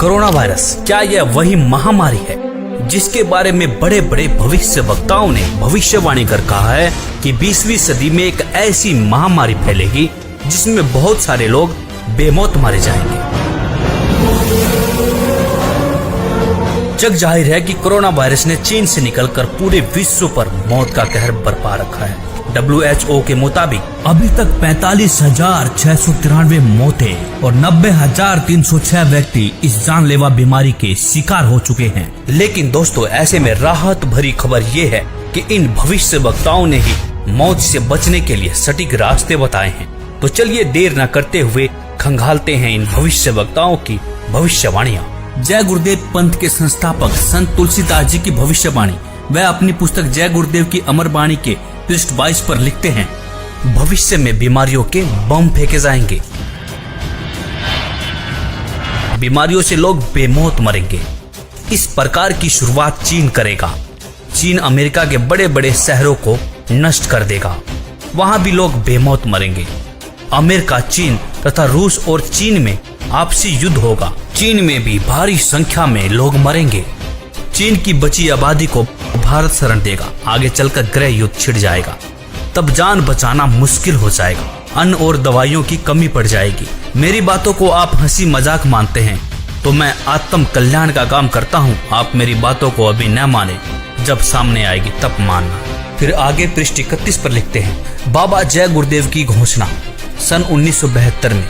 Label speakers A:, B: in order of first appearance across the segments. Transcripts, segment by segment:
A: Corona virus क्या यह वही महामारी है जिसके बारे में बड़े बड़े भविष्य वक्ताओं ने भविष्यवाणी कर कहा है कि 20वीं सदी में एक ऐसी महामारी फैलेगी जिसमें बहुत सारे लोग बेमौत मारे जाएंगे। जग जाहिर है कि कोरोना वायरस ने चीन से निकलकर पूरे विश्व पर मौत का कहर बरपा रखा है। WHO के मुताबिक अभी तक 45,693 मौतें और 90,306 व्यक्ति इस जानलेवा बीमारी के शिकार हो चुके हैं। लेकिन दोस्तों, ऐसे में राहत भरी खबर ये है कि इन भविष्य वक्ताओं ने ही मौत से बचने के लिए सटीक रास्ते बताए हैं। तो चलिए देर न करते हुए खंगालते हैं इन भविष्य वक्ताओं की भविष्यवाणियाँ। जय गुरुदेव पंथ के संस्थापक संत तुलसीदास जी की भविष्यवाणी। वह अपनी पुस्तक जय गुरुदेव की अमर वाणी के पृष्ठ 22 पर लिखते हैं, भविष्य में बीमारियों के बम फेंके जाएंगे, बीमारियों से लोग बेमौत मरेंगे। इस प्रकार की शुरुआत चीन करेगा। चीन अमेरिका के बड़े बड़े शहरों को नष्ट कर देगा, वहां भी लोग बेमौत मरेंगे। अमेरिका, चीन तथा रूस और चीन में आपसी युद्ध होगा। चीन में भी भारी संख्या में लोग मरेंगे। चीन की बची आबादी को भारत शरण देगा। आगे चलकर गृह युद्ध छिड़ जाएगा, तब जान बचाना मुश्किल हो जाएगा। अन्न और दवाइयों की कमी पड़ जाएगी। मेरी बातों को आप हंसी मजाक मानते हैं तो मैं आत्म कल्याण का काम करता हूँ। आप मेरी बातों को अभी न माने, जब सामने आएगी तब मानना। फिर आगे पृष्ठ 31 पर लिखते हैं, बाबा जय गुरुदेव की घोषणा सन 1972 में।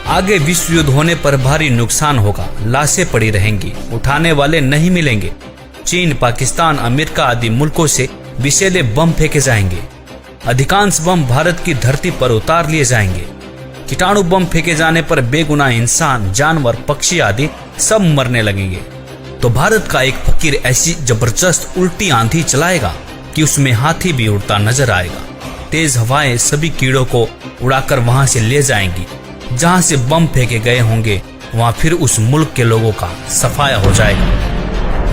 A: आगे विश्व युद्ध होने पर भारी नुकसान होगा, लाशें पड़ी रहेंगी, उठाने वाले नहीं मिलेंगे। चीन, पाकिस्तान, अमेरिका आदि मुल्कों से विषैले बम फेंके जाएंगे। अधिकांश बम भारत की धरती पर उतार लिए जाएंगे। कीटाणु बम फेंके जाने पर बेगुनाह इंसान, जानवर, पक्षी आदि सब मरने लगेंगे। तो भारत का एक फकीर ऐसी जबरदस्त उल्टी आंधी चलाएगा कि उसमें हाथी भी उड़ता नजर आएगा। तेज हवाएं सभी कीड़ों को उड़ाकर वहां से ले जाएंगी। जहां से बम फेंके गए होंगे वहां फिर उस मुल्क के लोगों का सफाया हो जाएगा।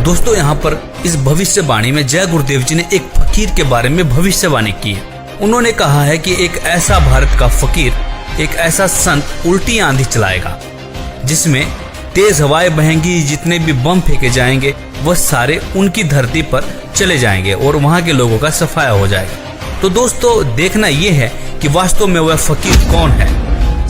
A: दोस्तों, यहाँ पर इस भविष्यवाणी में जय गुरुदेव जी ने एक फकीर के बारे में भविष्यवाणी की है। उन्होंने कहा है कि एक ऐसा भारत का फकीर, एक ऐसा संत उल्टी आंधी चलाएगा जिसमें तेज हवाएं बहेंगी। जितने भी बम फेंके जाएंगे वह सारे उनकी धरती पर चले जाएंगे और वहां के लोगों का सफाया हो जाएगा। तो दोस्तों, देखना यह है कि वास्तव में वह फकीर कौन है।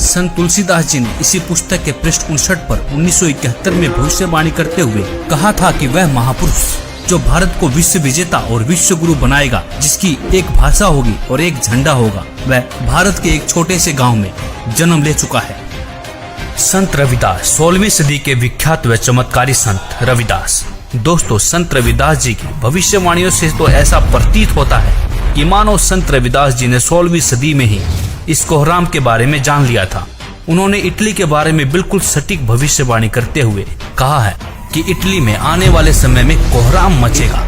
A: संत तुलसीदास जी ने इसी पुस्तक के पृष्ठ 59 पर 1971 में भविष्यवाणी करते हुए कहा था कि वह महापुरुष जो भारत को विश्व विजेता और विश्व गुरु बनाएगा, जिसकी एक भाषा होगी और एक झंडा होगा, वह भारत के एक छोटे से गांव में जन्म ले चुका है। संत रविदास, 16वीं सदी के विख्यात व चमत्कारी संत रविदास। दोस्तों, संत रविदास जी की भविष्यवाणियों से तो ऐसा प्रतीत होता है कि मानो संत रविदास जी ने 16वीं सदी में ही इस कोहराम के बारे में जान लिया था। उन्होंने इटली के बारे में बिल्कुल सटीक भविष्यवाणी करते हुए कहा है कि इटली में आने वाले समय में कोहराम मचेगा।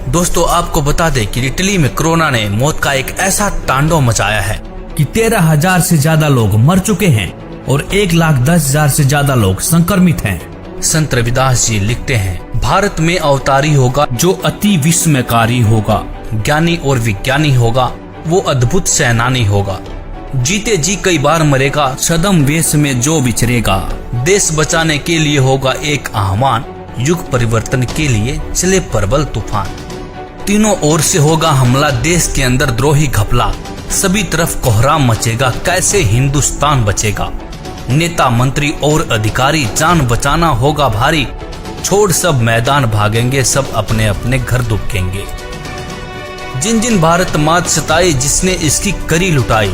A: दोस्तों, आपको बता दें कि इटली में कोरोना ने मौत का एक ऐसा तांडव मचाया है कि 13,000 से ज्यादा लोग मर चुके हैं और 1,10,000 से ज्यादा लोग संक्रमित हैं। संत रविदास जी लिखते हैं, भारत में अवतारी होगा जो अति विस्मयकारी होगा, ज्ञानी और विज्ञानी होगा, वो अद्भुत सेनानी होगा। जीते जी कई बार मरेगा, सदम वेश में जो विचरेगा। देश बचाने के लिए होगा एक आह्वान, युग परिवर्तन के लिए चले प्रबल तूफान। तीनों ओर से होगा हमला, देश के अंदर द्रोही घपला। सभी तरफ कोहराम मचेगा, कैसे हिंदुस्तान बचेगा। नेता, मंत्री और अधिकारी, जान बचाना होगा भारी। छोड़ सब मैदान भागेंगे, सब अपने अपने घर दुबकेंगे। जिन जिन भारत मात सताई, जिसने इसकी करी लुटाई,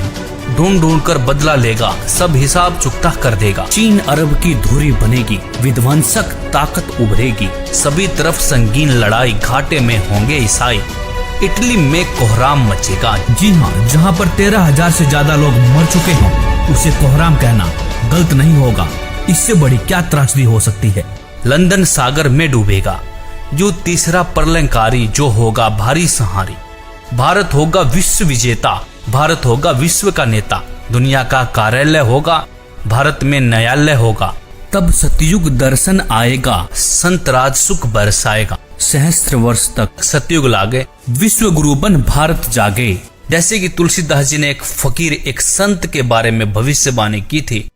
A: ढूंढ ढूंढ कर बदला लेगा, सब हिसाब चुकता कर देगा। चीन अरब की धुरी बनेगी, विध्वंसक ताकत उभरेगी। सभी तरफ संगीन लड़ाई, घाटे में होंगे ईसाई। इटली में कोहराम मचेगा। जी हाँ, जहाँ पर 13,000 से ज्यादा लोग मर चुके हैं, उसे कोहराम कहना गलत नहीं होगा। इससे बड़ी क्या त्रासदी हो सकती है। लंदन सागर में डूबेगा। जो तीसरा प्रलयंकारी, जो होगा भारी सहारी। भारत होगा विश्व विजेता, भारत होगा विश्व का नेता। दुनिया का कार्यालय होगा, भारत में न्यायालय होगा। तब सतयुग दर्शन आएगा, संत राज सुख बरसाएगा। सहस्त्र वर्ष तक सतयुग लागे, विश्व गुरु बन भारत जागे। जैसे कि तुलसीदास जी ने एक फकीर, एक संत के बारे में भविष्यवाणी की थी,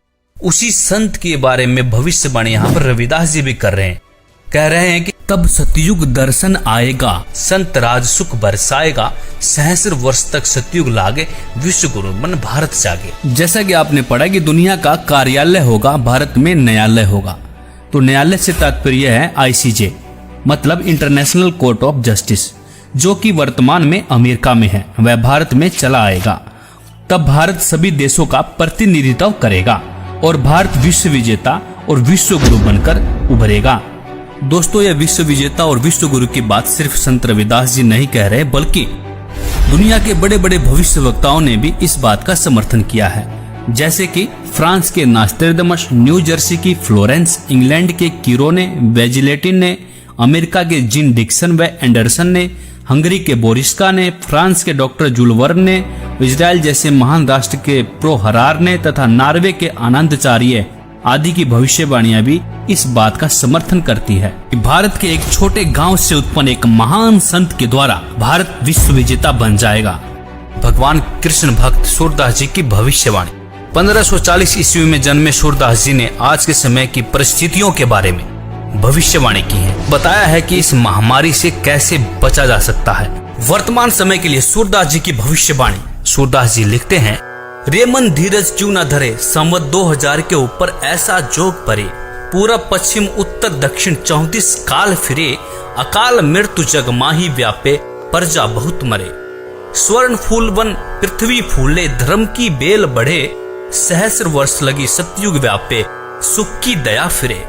A: उसी संत के बारे में भविष्यवाणी यहाँ पर रविदास जी भी कर रहे हैं। कह रहे हैं कि तब सतयुग दर्शन आएगा, संत राज सुख बरसाएगा, सहस्र वर्ष तक सतयुग लागे, विश्व गुरु मन भारत जागे। जैसा कि आपने पढ़ा कि दुनिया का कार्यालय होगा, भारत में न्यायालय होगा। तो न्यायालय से तात्पर्य है ICJ, मतलब इंटरनेशनल कोर्ट ऑफ जस्टिस, जो कि वर्तमान में अमेरिका में है, वह भारत में चला आएगा। तब भारत सभी देशों का प्रतिनिधित्व करेगा और भारत विश्व विजेता और विश्व गुरु बनकर उभरेगा। दोस्तों, यह विश्व विजेता और विश्व गुरु की बात सिर्फ संत रविदास जी नहीं कह रहे, बल्कि दुनिया के बड़े बड़े भविष्य वक्ताओं ने भी इस बात का समर्थन किया है। जैसे कि फ्रांस के नास्ट्रेडमस, न्यू जर्सी की फ्लोरेंस, इंग्लैंड के कीरोने, वेजिलेटिन ने, अमेरिका के जिन डिक्सन व एंडरसन ने, हंगरी के बोरिस्का ने, फ्रांस के डॉक्टर जुलवर्न ने, इजराइल जैसे महान राष्ट्र के प्रोहरार ने तथा नॉर्वे के आनंदचार्य आदि की भविष्यवाणियां भी इस बात का समर्थन करती है कि भारत के एक छोटे गांव से उत्पन्न एक महान संत के द्वारा भारत विश्व विजेता बन जाएगा। भगवान कृष्ण भक्त सूरदास जी की भविष्यवाणी। 1540 ईस्वी में जन्मे सूरदास जी ने आज के समय की परिस्थितियों के बारे में भविष्यवाणी की है। बताया है कि इस महामारी से कैसे बचा जा सकता है। वर्तमान समय के लिए सूरदास जी की भविष्यवाणी। सूरदास जी लिखते हैं, रे मन धीरज क्यों न धरे, संवत 2000 के ऊपर ऐसा जोग परे, पूरब पश्चिम उत्तर दक्षिण 34 काल फिरे, अकाल मृत्यु जग माही व्यापे, प्रजा बहुत मरे। स्वर्ण फूल वन पृथ्वी फूले, धर्म की बेल बढ़े, सहस्र वर्ष लगी सतयुग व्यापे, सुख की दया फिरे।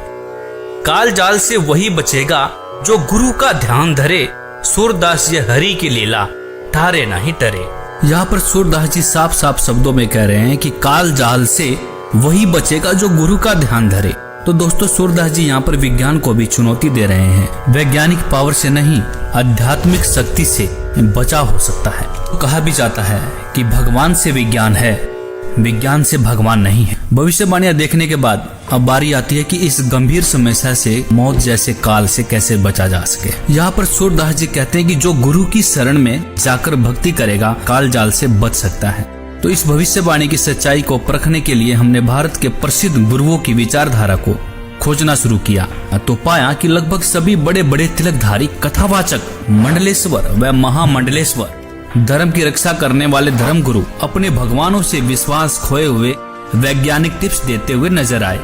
A: काल जाल से वही बचेगा जो गुरु का ध्यान धरे, सूरदास ये हरि की लीला ठारे नहीं टरे। यहाँ पर सूरदास जी साफ साफ शब्दों में कह रहे हैं कि काल जाल से वही बचेगा जो गुरु का ध्यान धरे। तो दोस्तों, सूरदास जी यहाँ पर विज्ञान को भी चुनौती दे रहे हैं। वैज्ञानिक पावर से नहीं, आध्यात्मिक शक्ति से बचाव हो सकता है। तो कहा भी जाता है कि भगवान से विज्ञान है, विज्ञान से भगवान नहीं है। भविष्यवाणियां देखने के बाद अब बारी आती है कि इस गंभीर समस्या से, मौत जैसे काल से कैसे बचा जा सके। यहाँ पर सूरदास जी कहते हैं कि जो गुरु की शरण में जाकर भक्ति करेगा, काल जाल से बच सकता है। तो इस भविष्यवाणी की सच्चाई को परखने के लिए हमने भारत के प्रसिद्ध गुरुओं की विचारधारा को खोजना शुरू किया तो पाया कि लगभग सभी बड़े बड़े तिलकधारी, कथावाचक, मंडलेश्वर व महामंडलेश्वर, धर्म की रक्षा करने वाले धर्म गुरु अपने भगवानों से विश्वास खोए हुए वैज्ञानिक टिप्स देते हुए नजर आए।